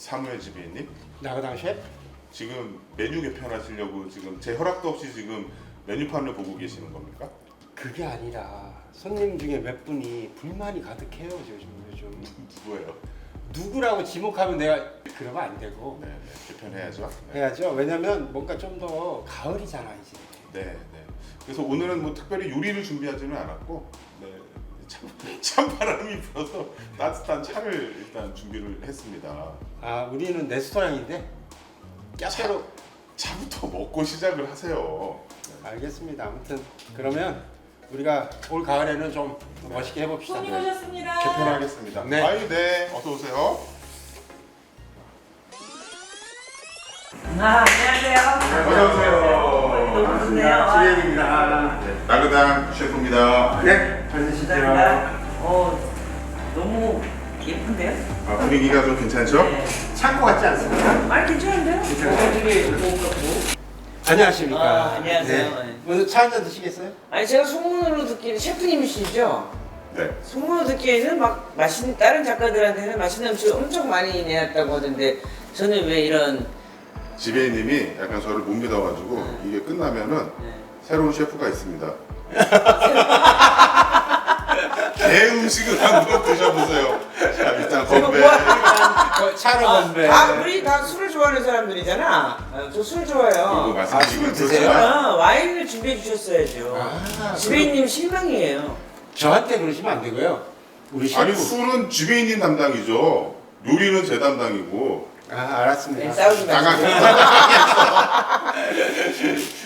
사무엘 지배인님, 나가당 셰프? 지금 메뉴 개편하시려고 지금 제 허락도 없이 지금 메뉴판을 보고 계시는 겁니까? 그게 아니라 손님 중에 몇 분이 불만이 가득해요 요즘. 누구예요? 누구라고 지목하면 내가 그러면 안 되고 네, 개편해야죠. 네. 해야죠. 왜냐면 뭔가 좀 더 가을이잖아 이제. 네. 그래서 오늘은 뭐 특별히 요리를 준비하지는 않았고, 네, 찬바람이 불어서 따뜻한 차를 일단 준비를 했습니다. 아 우리는 레스토랑인데 야채로. 차부터 먹고 시작을 하세요. 알겠습니다. 아무튼 그러면 우리가 올 가을에는 좀 멋있게 해봅시다. 손님 오셨습니다. 개편하겠습니다. 네. 네. 어서 오세요. 안녕하세요. 어서 오세요. 너무 좋네요. 지혜입니다. 나그당 셰프입니다. 네, 앉으시죠. 감사합니다. 너무 예쁜데요? 분위기가 좀 괜찮죠? 네. 창고 같지 않습니까? 아, 괜찮은데요? 되게 뭐. 안녕하십니까. 안녕하세요. 네. 먼저 차 한잔 드시겠어요? 아니, 제가 소문으로 듣기에는 셰프님이시죠? 네. 소문으로 듣기에는 막 맛있는, 다른 작가들한테는 맛있는 음식을 엄청 많이 내놨다고 하던데, 저는 왜 이런. 지배인님이 약간 저를 못 믿어가지고 이게 끝나면은 네. 새로운 셰프가 있습니다. 개 음식을 한번 드셔보세요. 자, 일단 건배. 차로 건배. 우리 다 술을 좋아하는 사람들이잖아. 저 술 이거 좋아해요. 말씀드리고 술 드세요? 와인을 준비해 주셨어야죠. 지배인님 실망이에요. 저한테 그러시면 안 되고요. 우리 셰프. 아니 술은 지배인님 담당이죠. 요리는 제 담당이고. 알았습니다. 네, 싸우지 마시고.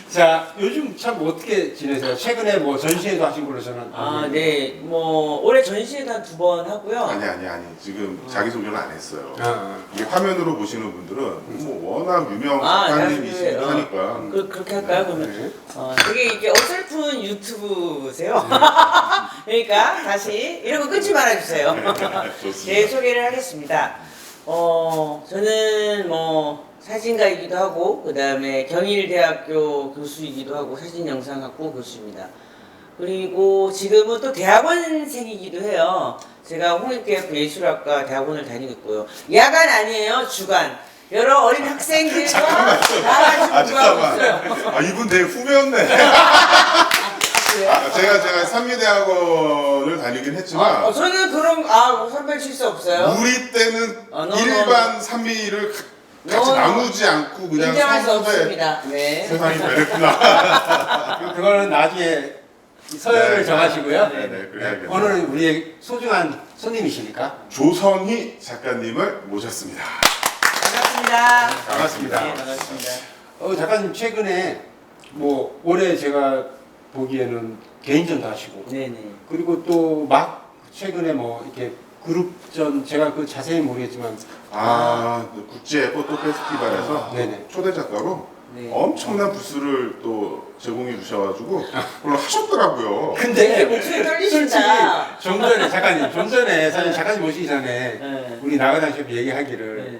자, 요즘 참 어떻게 지내세요? 최근에 뭐 전시회도 하신 걸로 저는. 네. 뭐 올해 전시회도 한 2번 하고요. 아니. 지금 자기소개는 안 했어요. 아. 이게 화면으로 보시는 분들은 뭐 워낙 유명 아, 작가님이시기도 나중에, 하니까. 그렇게 할까요? 그러면 네. 되게 이렇게 어설픈 유튜브세요. 그러니까 다시 이런 거 끊지 말아주세요. 제 좋습니다. 소개를 하겠습니다. 저는 뭐 사진가이기도 하고 그 다음에 경일대학교 교수이기도 하고 사진영상학부 교수입니다. 그리고 지금은 또 대학원생이기도 해요. 제가 홍익대학교 예술학과 대학원을 다니고 있고요. 야간 아니에요, 주간. 여러 어린 학생들과 다 같이 공부하고 있어요. 잠깐만요. 이분 되게 후배였네. 제가 삼미대학원을 다니긴 했지만 저는 그런 선별 칠수 없어요. 우리 때는 no. 일반 삼미를 같이 No. 나누지 않고 그냥 인정할 수 서로의 없습니다. 네. 세상이 그랬구나. 그거는 나중에 서열을 네. 정하시고요. 네, 그래야겠네요. 오늘은 우리의 소중한 손님이시니까. 조성희 작가님을 모셨습니다. 반갑습니다. 반갑습니다. 네, 반갑습니다. 작가님 최근에 뭐 올해 제가 보기에는 개인전도 하시고 네네. 그리고 또 막 최근에 뭐 이렇게 그룹전 제가 그 자세히 모르겠지만 국제 포토 페스티벌에서 네네. 초대 작가로 네. 엄청난 부스를 또 제공해 주셔가지고 그걸 하셨더라고요. 근데 목소리 떨리신다. 좀 전에 작가님 좀 전에 사실 작가님 오시기 전에 네. 우리 나가당 셰프 얘기하기를 네.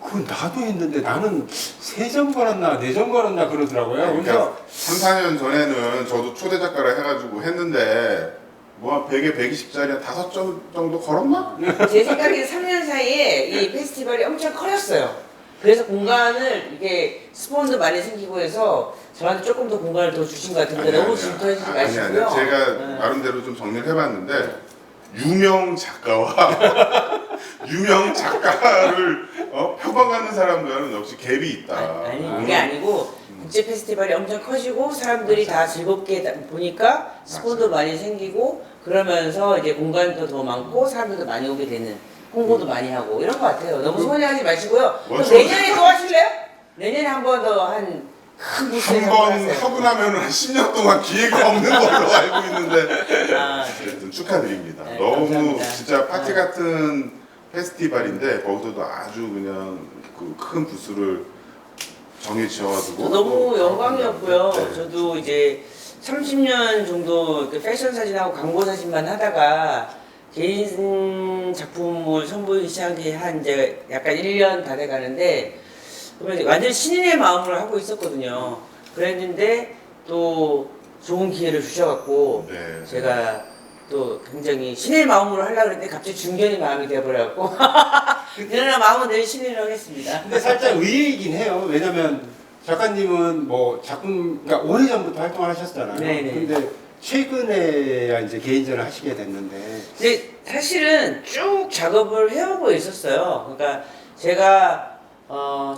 그건 나도 했는데 나는 3점 걸었나 4점 걸었나 그러더라고요. 그러니까 3, 4년 전에는 저도 초대 작가를 해가지고 했는데 뭐 100에 120짜리 한 5점 정도 걸었나? 제 생각에 3년 사이에 이 페스티벌이 엄청 커졌어요. 그래서 공간을 이게 스폰도 많이 생기고 해서 저한테 조금 더 공간을 더 주신 것 같은데 너무 질투하시지 마시고요. 제가 네. 나름대로 좀 정리를 해봤는데 유명 작가와 유명 작가를 표방하는 사람들은 역시 갭이 있다. 아니 그게 아니고 국제 페스티벌이 엄청 커지고 사람들이 다 즐겁게 보니까 스폰도 많이 생기고 그러면서 이제 공간도 더 많고 사람들도 많이 오게 되는 홍보도 많이 하고 이런 것 같아요. 너무 서운해하지 마시고요. 또 내년에 또 하실래요? 내년에 한 번 더 한 큰 부스에서 한번 하세요. 하고 나면은 한 10년 동안 기회가 없는 걸로 알고 있는데 어쨌든 축하드립니다. 네, 너무 감사합니다. 진짜 파티 같은 페스티벌인데 거기서도 아주 그냥 그 큰 부스를 정해 지어가지고 너무 영광이었고요. 네. 저도 이제 30년 정도 그 패션 사진하고 광고 사진만 하다가 개인 작품을 선보이기 시작한 이제 약간 1년 다 돼가는데 그러면 이제 완전 신인의 마음으로 하고 있었거든요. 그랬는데 또 좋은 기회를 주셔갖고 네. 제가 또 굉장히 신의 마음으로 하려고 했는데 갑자기 중견의 마음이 되어버려갖고 그러나 마음은 늘 신뢰를 하겠습니다. 근데 살짝 의외이긴 해요. 왜냐면 작가님은 뭐 작품, 그러니까 오래전부터 활동을 하셨잖아요. 네네. 근데 최근에야 이제 개인전을 하시게 됐는데. 근데 사실은 쭉 작업을 해오고 있었어요. 그러니까 제가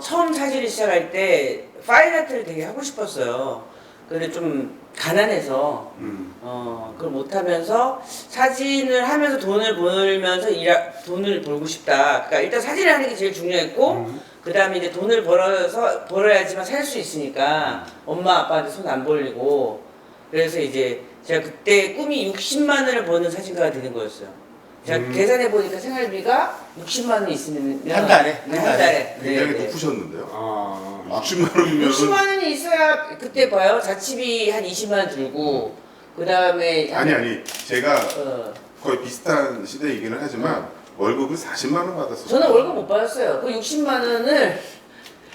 처음 사진을 시작할 때 파인아트를 되게 하고 싶었어요. 근데 좀 가난해서 그걸 못하면서 사진을 하면서 돈을 벌면서 돈을 벌고 싶다. 그러니까 일단 사진을 하는 게 제일 중요했고 그 다음에 이제 돈을 벌어야지만 살 수 있으니까 엄마 아빠한테 손 안 벌리고 그래서 이제 제가 그때 꿈이 60만 원을 버는 사진가가 되는 거였어요. 제가 계산해 보니까 생활비가 60만 원이 있으면 한 달에? 네, 한 달에. 굉장히 네, 네. 높으셨는데요. 아, 60만 원이면 60만 원이 있어야 그때 봐요. 자취비 한 20만 원 들고 그 다음에 아니 제가 어, 거의 비슷한 시대이기는 하지만 월급을 40만 원 받았어요. 저는 월급 못 받았어요. 그 60만 원을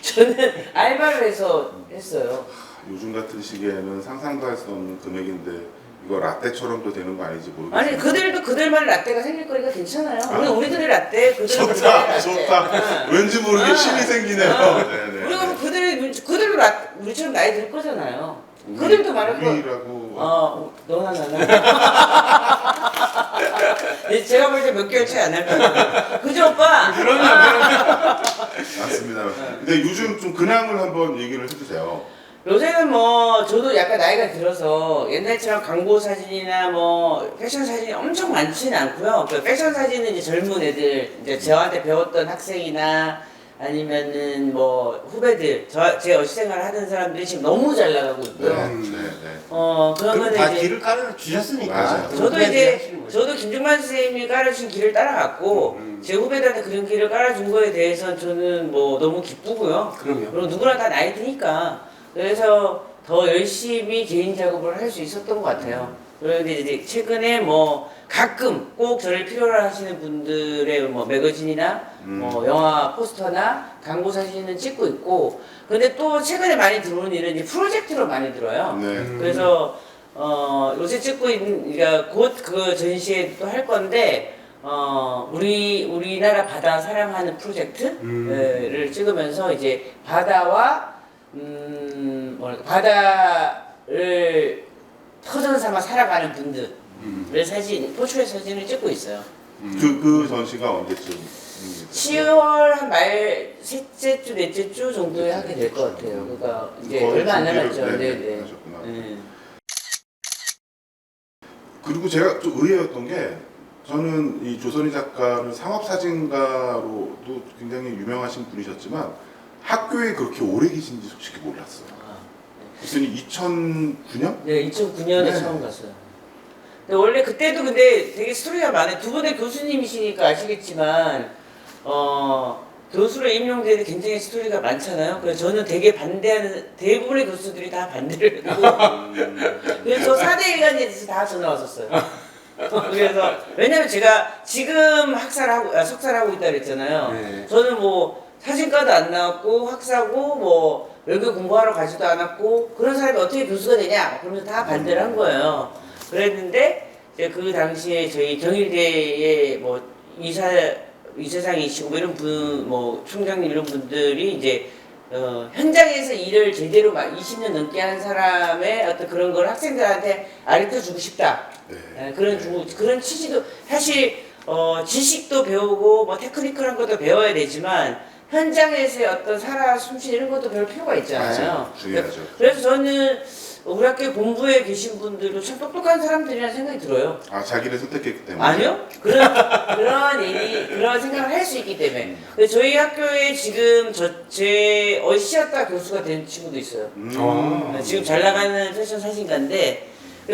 저는 알바를 해서 했어요. 요즘 같은 시기에는 상상도 할 수 없는 금액인데 이거 라떼처럼도 되는 거 아닌지 모르겠어요. 아니 그들도 그들만 라떼가 생길 거니까 괜찮아요. 우리들의 라떼, 그들은 그들의 좋다 라떼. 좋다. 응. 왠지 모르게 아. 힘이 생기네요. 아. 네네. 우리가 뭐 그들도 우리처럼 나이 들 거잖아요. 그들도 말할 거. 우리라고 너나 나나. 제가 볼 때 몇 개월 차이 안 날 거예요. 그죠 오빠? 맞습니다. 근데 요즘 좀 근황을 한번 얘기를 해주세요. 요새는 뭐 저도 약간 나이가 들어서 옛날처럼 광고 사진이나 뭐 패션 사진이 엄청 많지는 않고요. 그 패션 사진은 이제 젊은 애들 이제 저한테 배웠던 학생이나 아니면은 뭐 후배들 제 어시생활을 하던 사람들이 지금 너무 잘 나가고 네, 있고요. 네. 그러면 다 이제 길을 깔아 주셨으니까. 맞아요. 저도 그렇게 이제 하시는 거죠. 저도 김중만 선생님이 깔아준 길을 따라갔고 제 후배들한테 그런 길을 깔아준 거에 대해서 저는 뭐 너무 기쁘고요. 그럼요. 그리고 누구나 다 나이 드니까 그래서 더 열심히 개인 작업을 할 수 있었던 것 같아요. 그런데 이제 최근에 뭐 가끔 꼭 저를 필요로 하시는 분들의 뭐 매거진이나 뭐 영화 포스터나 광고 사진은 찍고 있고 근데 또 최근에 많이 들어오는 일은 이제 프로젝트로 많이 들어요. 네. 그래서 요새 찍고 있는 그러니까 곧 그 전시회 또 할 건데 우리나라 바다 사랑하는 프로젝트를 찍으면서 이제 바다와 바다를 터전 삼아 살아가는 분들의 사진, 포트레이 사진을 찍고 있어요. 그 전시가 언제쯤? 10월 한 말 셋째 주, 넷째 주 정도에 하게 될 것 같아요. 그러니까 이제 거의 얼마 안 준비를- 남았죠. 네, 네네. 하셨구나. 네. 그리고 제가 좀 의외였던 게 저는 이 조선희 작가는 상업사진가로도 굉장히 유명하신 분이셨지만 학교에 그렇게 오래 계신지 솔직히 몰랐어요. 그랬더니 2009년? 네, 2009년에 네. 처음 갔어요. 근데 원래 그때도 근데 되게 스토리가 많아요. 두 분의 교수님이시니까 아시겠지만, 교수로 임용되는 굉장히 스토리가 많잖아요. 그래서 저는 되게 반대하는, 대부분의 교수들이 다 반대를 하고, 그래서 4대 일간에 대해서 다 전화 왔었어요. 그래서, 왜냐면 제가 지금 석사하고 있다 그랬잖아요. 네. 저는 뭐, 사진과도 안 나왔고, 학사고, 뭐, 외국 공부하러 가지도 않았고, 그런 사람이 어떻게 교수가 되냐? 그러면서 다 반대를 한 거예요. 그랬는데, 이제 그 당시에 저희 경희대의 뭐, 이사장이시고, 뭐 이런 분, 뭐, 총장님 이런 분들이 이제, 현장에서 일을 제대로 20년 넘게 한 사람의 어떤 그런 걸 학생들한테 가르쳐 주고 싶다. 네. 그런 취지도, 사실, 지식도 배우고, 뭐, 테크니컬한 것도 배워야 되지만, 현장에서의 어떤 살아 숨쉬는 이런 것도 별 필요가 있잖아요. 맞아요. 중요하죠. 그래서 저는 우리 학교 본부에 계신 분들도 참 똑똑한 사람들이라는 생각이 들어요. 아 자기를 선택했기 때문에. 아니요? 그런 생각을 할 수 있기 때문에. 근데 저희 학교에 지금 제 어시였다 교수가 된 친구도 있어요. 지금 잘 나가는 패션 사진가인데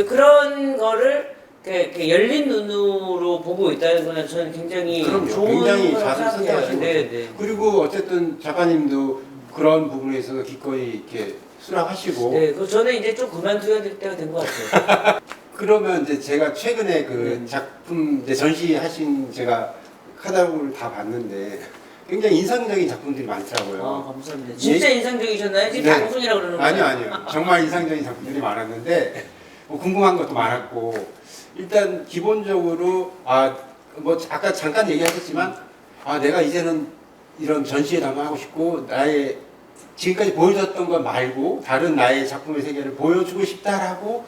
그런 거를 이렇게 열린 눈으로 보고 있다는 거는 저는 굉장히 그럼요. 좋은 굉장히 거라고 잘 생각해요. 선택하신 네, 거죠. 네. 그리고 어쨌든 작가님도 그런 부분에 있어서 기꺼이 이렇게 수락하시고. 네, 그 저는 이제 좀 그만둬야 될 때가 된 것 같아요. 그러면 이제 제가 최근에 그 작품 이제 전시하신 제가 카탈로그를 다 봤는데 굉장히 인상적인 작품들이 많더라고요. 감사합니다. 진짜 인상적이셨나요? 지금 네. 방송이라고 그러는 거예요? 아니요. 정말 인상적인 작품들이 많았는데 뭐 궁금한 것도 많았고 일단 기본적으로 뭐 아까 잠깐 얘기하셨지만 아 내가 이제는 이런 전시에 담아하고 싶고 나의 지금까지 보여줬던 것 말고 다른 나의 작품의 세계를 보여주고 싶다라고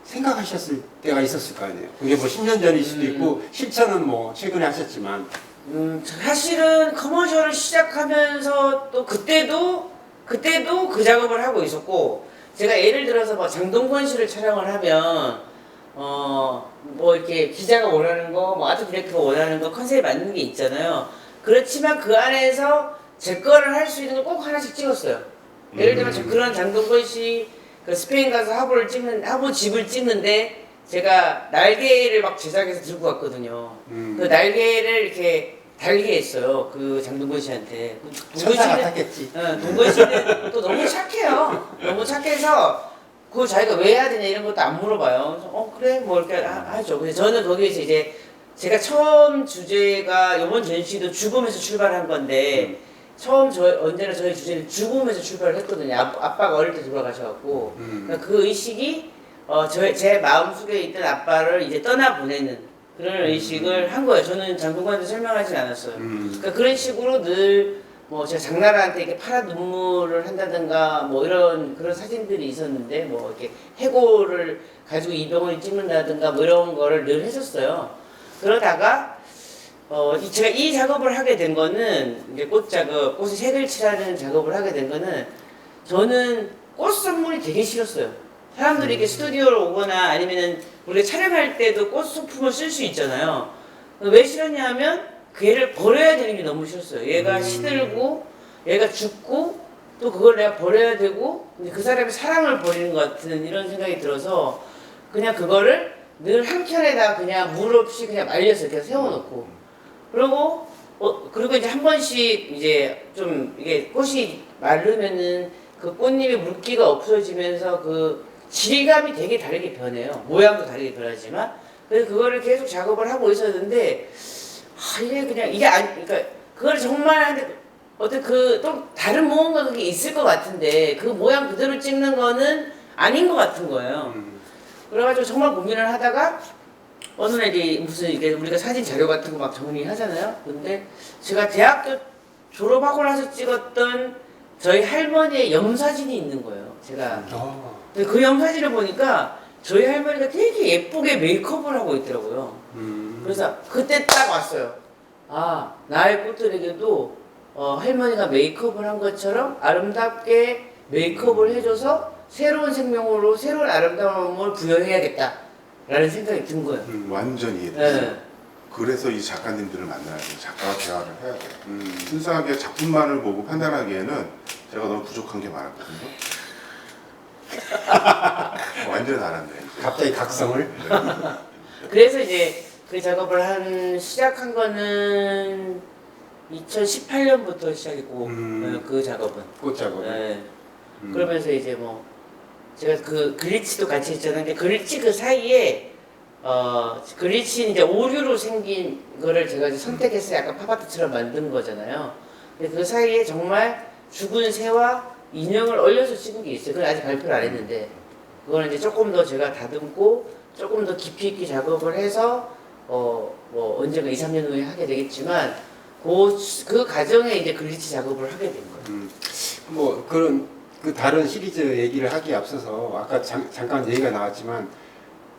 생각하셨을 때가 있었을 거 아니에요. 그게 뭐 10년 전일 수도 있고 실천은 뭐 최근에 하셨지만 사실은 커머셜을 시작하면서 또 그때도 그 작업을 하고 있었고, 제가 예를 들어서 뭐 장동건 씨를 촬영을 하면 뭐 이렇게 기자가 원하는 거, 뭐 아트 디렉터가 원하는 거 컨셉에 맞는 게 있잖아요. 그렇지만 그 안에서 제 거를 할 수 있는 걸 꼭 하나씩 찍었어요. 예를 들면 그런 장동건 씨 그 스페인 가서 하부 집을 찍는데 제가 날개를 막 제작해서 들고 갔거든요. 그 날개를 이렇게 달게 했어요. 그 장동건 씨한테. 천사 같았겠지. 동건 씨는 또 너무 착해요. 너무 착해서 그거 자기가 왜 해야 되냐 이런 것도 안 물어봐요. 그래서 그래 뭐 이렇게 하죠. 근데 저는 거기에서 이제 제가 처음 주제가 이번 전시도 죽음에서 출발한 건데 처음 언제나 저희 주제는 죽음에서 출발을 했거든요. 아빠가 어릴 때 돌아가셔갖고 그러니까 그 의식이 제 마음속에 있던 아빠를 이제 떠나보내는 그런 의식을 한 거예요. 저는 장동건한테 설명하진 않았어요. 그러니까 그런 식으로 늘 뭐 제가 장나라한테 이렇게 파란 눈물을 한다든가 뭐 이런 그런 사진들이 있었는데 뭐 이렇게 해골을 가지고 이병헌이 찍는다든가 뭐 이런 거를 늘 했었어요. 그러다가 제가 이 작업을 하게 된 거는 이제 꽃 작업, 꽃에 색을 칠하는 작업을 하게 된 거는 저는 꽃 선물이 되게 싫었어요. 사람들이 이렇게 스튜디오로 오거나 아니면은 우리가 촬영할 때도 꽃 소품을 쓸 수 있잖아요. 왜 싫었냐 하면 그 애를 버려야 되는 게 너무 싫었어요. 얘가 시들고 얘가 죽고 또 그걸 내가 버려야 되고 근데 그 사람의 사랑을 버리는 것 같은 이런 생각이 들어서 그냥 그거를 늘 한 켠에다 그냥 물 없이 그냥 말렸어요. 그냥 세워놓고 그리고 이제 한 번씩 이제 좀 이게 꽃이 마르면은 그 꽃잎의 물기가 없어지면서 그 질감이 되게 다르게 변해요. 모양도 다르게 변하지만 그래서 그거를 계속 작업을 하고 있었는데 이게 그냥 그러니까 그걸 정말 하는데 어떤 또 다른 무언가 그게 있을 것 같은데 그 모양 그대로 찍는 거는 아닌 것 같은 거예요. 그래가지고 정말 고민을 하다가 어느 날 이제 무슨 이게 우리가 사진 자료 같은 거 막 정리하잖아요. 근데 제가 대학교 졸업하고 나서 찍었던 저희 할머니의 염사진이 있는 거예요. 제가 근데 그 염사진을 보니까 저희 할머니가 되게 예쁘게 메이크업을 하고 있더라고요. 그래서 그때 딱 왔어요. 나의 꽃들에게도 할머니가 메이크업을 한 것처럼 아름답게 메이크업을 해줘서 새로운 생명으로 새로운 아름다움을 부여해야겠다 라는 생각이 든 거예요. 완전히 이해됐어요. 네. 그래서 이 작가님들을 만나야 돼요. 작가와 대화를 해야 돼요. 순수하게 작품만을 보고 판단하기에는 제가 너무 부족한 게 많았거든요. 완전히 알았네. 갑자기 각성을. 네. 그래서 이제 그 작업을 시작한 거는 2018년부터 시작했고 그 작업은 꽃 작업. 네. 그러면서 이제 뭐 제가 그 글리치도 같이 했잖아요. 근데 글리치 그 사이에 글리치는 이제 오류로 생긴 거를 제가 이제 선택해서 약간 팝아트처럼 만든 거잖아요. 근데 그 사이에 정말 죽은 새와 인형을 얼려서 찍은 게 있어요. 그건 아직 발표를 안 했는데 그거는 이제 조금 더 제가 다듬고 조금 더 깊이 있게 작업을 해서 뭐 언젠가 2, 3년 후에 하게 되겠지만 그 과정에 이제 글리치 작업을 하게 된 거예요. 뭐 그런 그 다른 시리즈 얘기를 하기에 앞서서 아까 잠깐 얘기가 나왔지만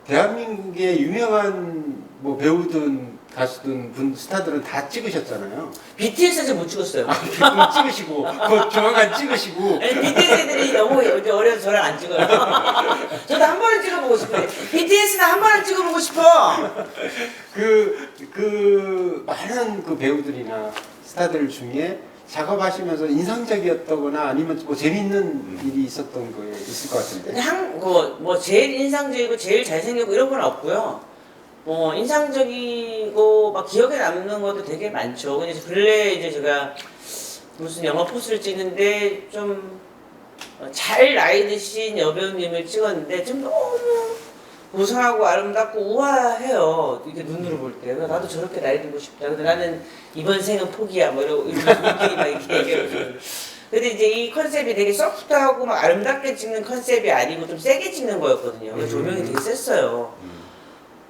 대한민국의 유명한 뭐 배우든 가수든 스타들은 다 찍으셨잖아요. BTS 아직 못 찍었어요. 그럼 찍으시고 조만간 찍으시고. 아니, BTS 애들이 너무 이제 어려서 저랑 안 찍어요. 저도 한 번은 찍어보고 싶어요. BTS는 한 번은 찍어보고 싶어. 그 많은 그 배우들이나 스타들 중에 작업하시면서 인상적이었다거나 아니면 뭐 재밌는 일이 있었던 거에 있을 것 같은데. 뭐 제일 인상적이고 제일 잘생겼고 이런 건 없고요. 뭐 인상적이고 막 기억에 남는 것도 되게 많죠. 근데 근래 이제 제가 무슨 영화 포스를 찍는데 좀 잘 나이 드신 여배우님을 찍었는데 좀 너무 고상하고 아름답고 우아해요. 이렇게 눈으로 볼 때. 나도 저렇게 나이 들고 싶다. 근데 나는 이번 생은 포기야. 뭐 이러고 우리끼리 막 이렇게 얘기하고. 근데 이제 이 컨셉이 되게 소프트하고 막 아름답게 찍는 컨셉이 아니고 좀 세게 찍는 거였거든요. 그래서 조명이 되게 셌어요.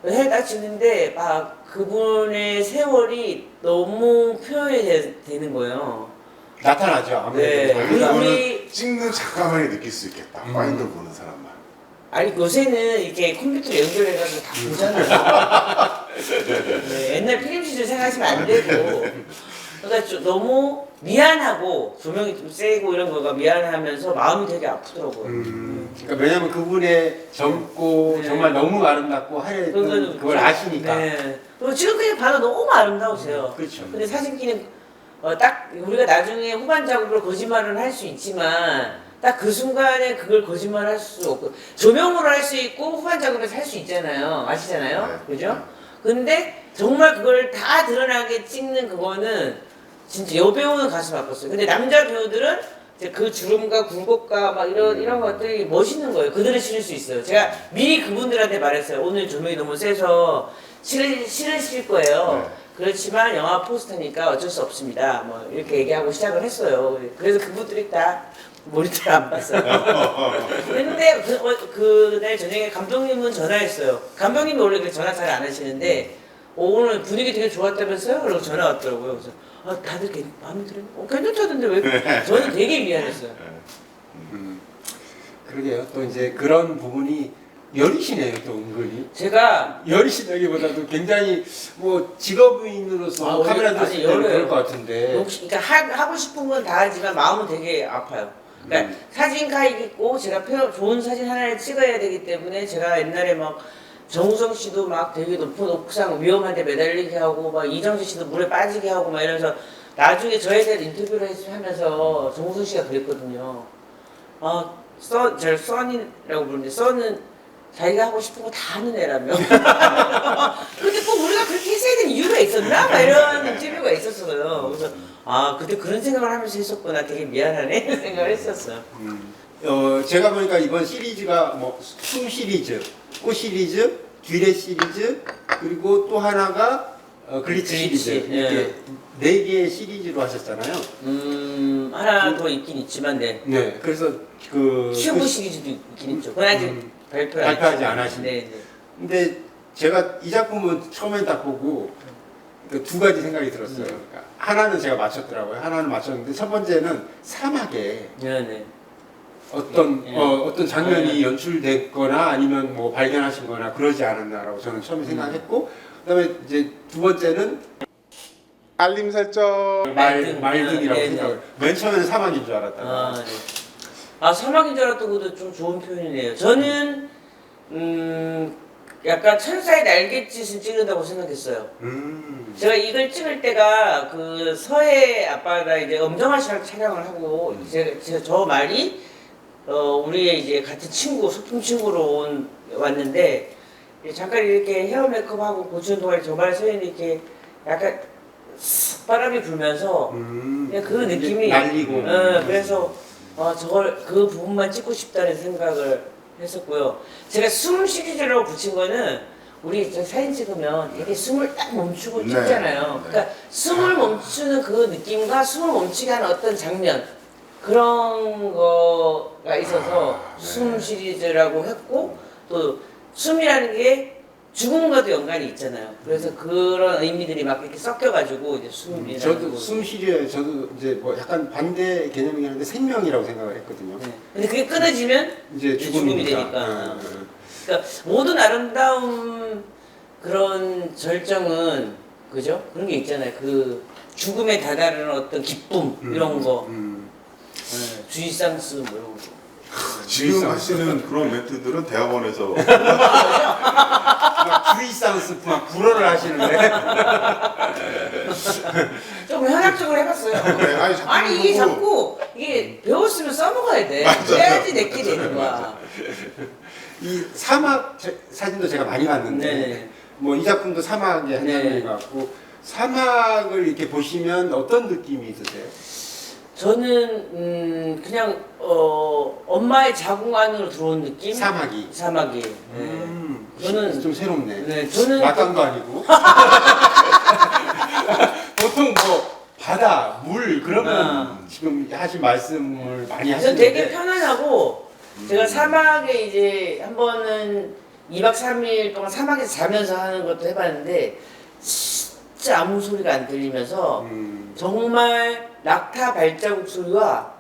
해딱 찍는데 막 그분의 세월이 너무 표현이 되는 거예요. 나타나죠. 네. 아무래도. 그거는 찍는 작가만이 느낄 수 있겠다. 파인더 보는 사람만. 아니 요새는 이렇게 컴퓨터 연결해가지고 다 보잖아요. 네, 옛날 필름 시절 생각하시면 안 되고. 그러니까 너무 미안하고 조명이 좀 세고 이런 거가 미안하면서 마음이 되게 아프더라고요. 그러니까 왜냐면 그분의 젊고 네. 정말 너무 아름답고 하였던 그거는 그걸 아시니까. 네. 그리고 지금 그냥 봐도 너무 아름다우세요. 그렇죠. 근데 사진기는 딱 우리가 나중에 후반 작업으로 거짓말은 할 수 있지만 딱 그 순간에 그걸 거짓말할 수 없고 조명으로 할 수 있고 후반 작업에서 할 수 있잖아요. 아시잖아요, 네. 그죠? 근데 정말 그걸 다 드러나게 찍는 그거는 진짜 여배우는 가슴 아팠어요. 근데 남자 배우들은 이제 그 주름과 굴곡과 막 이런 것들이 멋있는 거예요. 그들은 실을 수 있어요. 제가 미리 그분들한테 말했어요. 오늘 조명이 너무 세서 실으실 거예요. 네. 그렇지만 영화 포스터니까 어쩔 수 없습니다. 뭐 이렇게 얘기하고 시작을 했어요. 그래서 그분들이 다 모니터를 안 봤어요. 근데 그날 저녁에 감독님은 전화했어요. 감독님이 원래 그렇게 전화 잘 안 하시는데 오늘 분위기 되게 좋았다면서요? 그러고 전화 왔더라고요. 그래서 다들 마음에 들어요? 괜찮다던데 왜? 저는 되게 미안했어요. 그러게요. 또 이제 그런 부분이 여리시네요. 또 은근히. 제가 여리시다기보다도 굉장히 뭐 직업인으로서 카메라 아니, 들었을 때는 그럴 것 같은데. 혹시 그러니까 하고 싶은 건 다 하지만 마음은 되게 아파요. 그러니까 사진가이고 제가 좋은 사진 하나를 찍어야 되기 때문에 제가 옛날에 막 정우성 씨도 막 되게 높은 옥상 위험한데 매달리게 하고 막 이정재 씨도 물에 빠지게 하고 막 이러면서 나중에 저에 대한 인터뷰를 하면서 정우성 씨가 그랬거든요. 제가 써니라고 부르는데 써는 자기가 하고 싶은 거 다 하는 애라며. 근데 꼭 우리가 그렇게 했어야 되는 이유가 있었나? 막 이런 인터뷰가 있었어요. 그래서 그때 그런 생각을 하면서 했었구나. 되게 미안하네 생각을 했었어요. 제가 보니까 이번 시리즈가 뭐 숨 시리즈, 꽃 시리즈, 듀레 시리즈, 그리고 또 하나가 글리치 시리즈 이렇게 네 개의 시리즈로 하셨잖아요. 하나 더 있긴 있지만 네. 네, 그래서 큐브 시리즈도 있긴 있죠. 그건 아직 발표하지 않으시네. 네. 근데 제가 이 작품은 처음에 딱 보고 두 가지 생각이 들었어요. 그러니까 하나는 제가 맞췄더라고요. 하나는 맞췄는데 첫 번째는 사막에 네. 어떤 장면이 연출됐거나 아니면 뭐 발견하신거나 그러지 않았나라고 저는 처음에 생각했고, 그다음에 이제 두 번째는 알림 설정. 말등이라고 네, 생각을. 맨 처음에는 사막인 줄 알았다가. 네. 사막인 줄 알았던 것도 좀 좋은 표현이네요. 저는 약간 천사의 날갯짓을 찍는다고 생각했어요. 제가 이걸 찍을 때가 그 서해 아빠가 이제 엄정화 씨랑 촬영을 하고 저 말이 우리의 이제 같은 친구, 소품 친구로 왔는데 잠깐 이렇게 헤어 메이크업하고 고추는 동안에 저 말에 서 있는 이렇게 약간 바람이 불면서 그냥 그 느낌이 날리고. 그래서 저걸 그 부분만 찍고 싶다는 생각을 했었고요. 제가 숨 시리즈라고 붙인 거는 우리 사진 찍으면 되게 숨을 딱 멈추고 찍잖아요. 네. 그러니까 숨을 멈추는 그 느낌과 숨을 멈추게 하는 어떤 장면 그런 거가 있어서 네. 숨 시리즈라고 했고 또 숨이라는 게 죽음과도 연관이 있잖아요. 그래서 그런 의미들이 막 이렇게 섞여가지고 이제 숨이라는 저도 거. 숨 시리에 저도 이제 뭐 약간 반대 개념이긴 한데 생명이라고 생각을 했거든요. 네. 근데 그게 끊어지면 이제 죽음이 되니까. 그러니까 모든 아름다운 그런 절정은 그죠? 그런 게 있잖아요. 그 죽음에 다다르는 어떤 기쁨 이런 거, 주의상스 뭐 이런 거. 지금 하시는 그런 멘트들은 대학원에서 주의상스 막 불어를 하시는데. 좀 현학적으로 해봤어요. 네, 아니 이게 자꾸 이게 배웠으면 써먹어야 돼. 그래야지 내게 되는 거야. 이 사막 사진도 제가 많이 봤는데 네. 뭐 이 작품도 사막의 한 네. 장면인 것 같고, 사막을 이렇게 보시면 어떤 느낌이 있으세요? 저는 그냥 엄마의 자궁 안으로 들어온 느낌? 사막이. 사막이. 저는 좀 새롭네. 네, 저는 낙관도 아니고. 보통 뭐 바다, 물 그러면 지금 하신 말씀을 많이 저는 하시는데. 되게 편안하고 제가 사막에 이제 한 번은 2박 3일 동안 사막에서 자면서 하는 것도 해봤는데 진짜 아무 소리가 안 들리면서 정말 낙타 발자국 소리와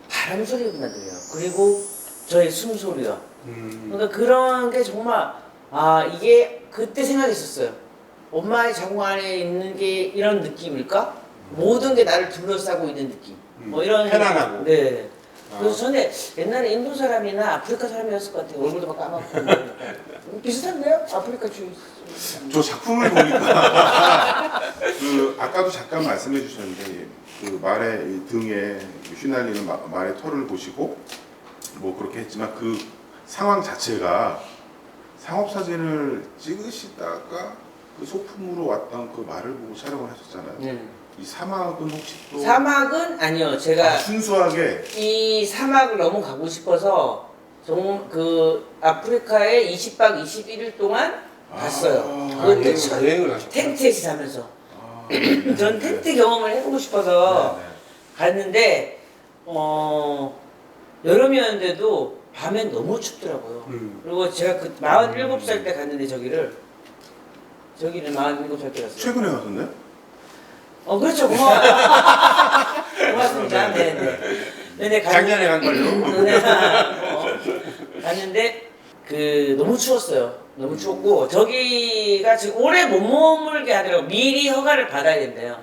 바람 소리만 들려요. 그리고 저의 숨소리가. 그러니까 그런 게 정말 이게 그때 생각했었어요. 엄마의 자궁 안에 있는 게 이런 느낌일까? 모든 게 나를 둘러싸고 있는 느낌. 뭐 이런 편안하고. 네. 그래서 저는 옛날에 인도 사람이나 아프리카 사람이었을 것 같아요. 얼굴도 막 까맣고. 비슷한데요? 아프리카 주의. 저 작품을 보니까 그 아까도 잠깐 말씀해 주셨는데 그 말의 이 등에 휘날리는 말의 털을 보시고 뭐 그렇게 했지만 그 상황 자체가 상업 사진을 찍으시다가 그 소품으로 왔던 그 말을 보고 촬영을 하셨잖아요. 이 사막은 혹시 또 사막은 아니요. 제가 순수하게 이 사막을 너무 가고 싶어서 그 아프리카에 20박 21일 동안 갔어요. 그것도 여행을 하셨구나. 텐트에서 자면서. 전 텐트 경험을 해보고 싶어서 갔는데 여름이었는데도 밤엔 너무 춥더라고요. 그리고 제가 그 47살 때 갔는데 저기를 47살 때 갔어요. 최근에 가셨네? 그렇죠. 고마워요. 고맙습니다. 네네. 작년에 간 걸로. 갔는데 너무 추웠어요. 너무 추웠고 저기가 지금 오래 못 머물게 하더라고. 미리 허가를 받아야 된대요.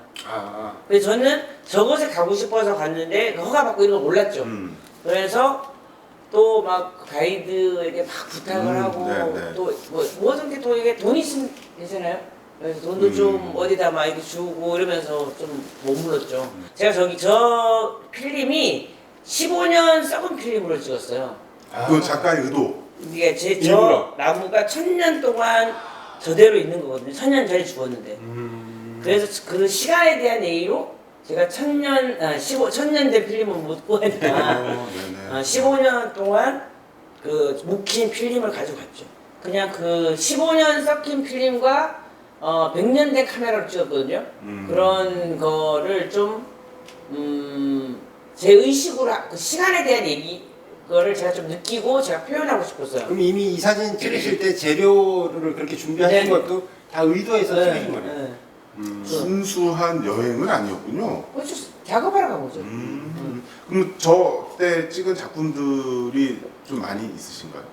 그래서 저는 저곳에 가고 싶어서 갔는데 그 허가 받고 이런 거 몰랐죠. 그래서 또 막 가이드에게 막 부탁을 하고 네. 또 뭐 모든 게 또 이게 돈이 있으면 되잖아요. 그래서 돈도 좀 어디다 막 이렇게 주고 이러면서 좀 머물렀죠. 제가 저 필름이 15년 썩은 필름으로 찍었어요. 그 작가의 의도. 이게 저 일부러. 나무가 1000년 동안 저대로 있는 거거든요. 1000년 전에 죽었는데. 그래서 그 시간에 대한 예의로 제가 1000년 된 필름을 못 구하니까 15년 동안 그 묵힌 필름을 가져갔죠. 그냥 그 15년 썩힌 필름과 100년 된 카메라로 찍었거든요. 그런 거를 좀 제 의식으로 그 시간에 대한 거를 제가 좀 느끼고 제가 표현하고 싶었어요. 그럼 이미 이 사진 찍으실 때 재료를 그렇게 준비하신 네. 것도 다 의도해서 찍으신 거네요. 순수한 여행은 아니었군요. 그렇죠. 작업하러 간 거죠. 그럼 저 때 찍은 작품들이 좀 많이 있으신가요?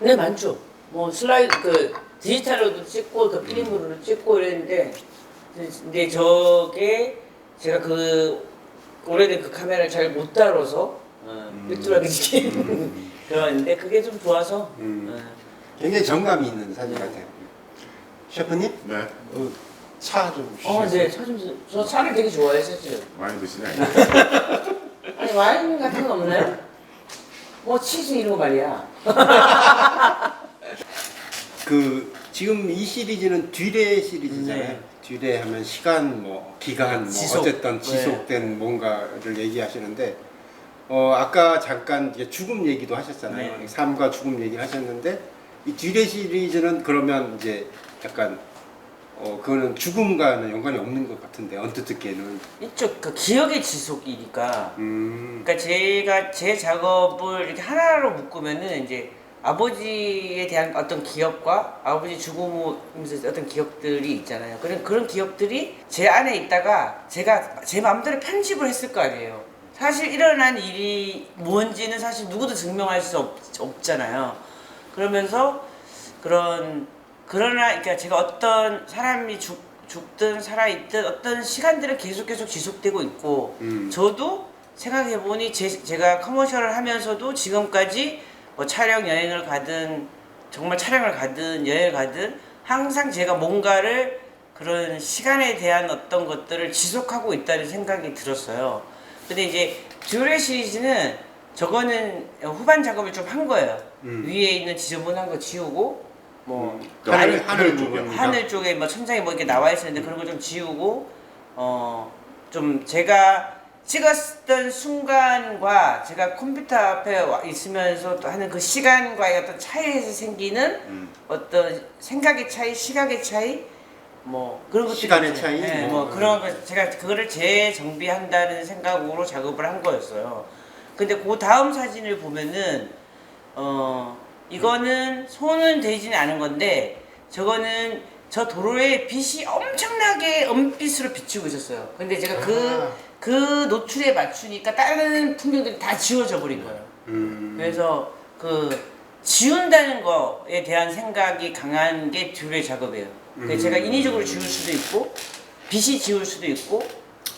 네, 많죠. 뭐 슬라이드 디지털로도 찍고 그 필름으로도 찍고 이랬는데 근데 저게 제가 그 오래된 그 카메라를 잘 못 다뤄서 삐뚤하게 찍힌 그런데 그게 좀 좋아서 굉장히 정감이 있는 사진 같아요. 셰프님? 네. 차 좀 주시겠어요? 네, 저 차를 되게 좋아해요, 사실. 많이 드시네. 아니 와인 같은 거 없나요? 뭐 치즈 이런 거 말이야. 지금 이 시리즈는 뒤래 시리즈잖아요. 네. 뒤래 하면 시간, 뭐 기간, 지속. 어쨌든 지속된 뭔가를 얘기하시는데 아까 잠깐 이제 죽음 얘기도 하셨잖아요. 네. 삶과 죽음 얘기 하셨는데 이 뒤래 시리즈는 그러면 이제 약간 그거는 죽음과는 연관이 없는 것 같은데 언뜻 듣기에는. 이쪽 그 기억의 지속이니까. 그러니까 제가 제 작업을 이렇게 하나로 묶으면은 이제 아버지에 대한 어떤 기억과 아버지 죽음에서 어떤 기억들이 있잖아요. 그런 기억들이 제 안에 있다가 제가 제 마음대로 편집을 했을 거 아니에요. 사실 일어난 일이 뭔지는 사실 누구도 증명할 수 없잖아요. 그러면서 그러나 그러니까 제가 어떤 사람이 죽든 살아있든 어떤 시간들은 계속 지속되고 있고 저도 생각해보니 제가 커머셜을 하면서도 지금까지 뭐 촬영 여행을 가든 정말 촬영을 가든 여행을 가든 항상 제가 뭔가를 그런 시간에 대한 어떤 것들을 지속하고 있다는 생각이 들었어요. 근데 이제 듀레 시리즈는 저거는 후반 작업을 좀 한 거예요. 위에 있는 지저분한 거 지우고 뭐 하늘 쪽에 뭐 천장에 뭐 이렇게 나와 있었는데 그런 걸 좀 지우고 좀 제가 찍었던 순간과 제가 컴퓨터 앞에 있으면서 또 하는 그 시간과의 어떤 차이에서 생기는 어떤 생각의 차이, 시각의 차이, 뭐 그런 것들 시간의 차이, 네, 뭐 그런 거 제가 그거를 재정비한다는 생각으로 작업을 한 거였어요. 근데 그 다음 사진을 보면은 이거는 손은 되지는 않은 건데 저거는 저 도로에 빛이 엄청나게 은빛으로 비추고 있었어요. 근데 제가 그 노출에 맞추니까 다른 풍경들이 다 지워져 버린 거예요. 그래서 그 지운다는 거에 대한 생각이 강한 게 듀레 작업이에요. 그래서 제가 인위적으로 지울 수도 있고 빛이 지울 수도 있고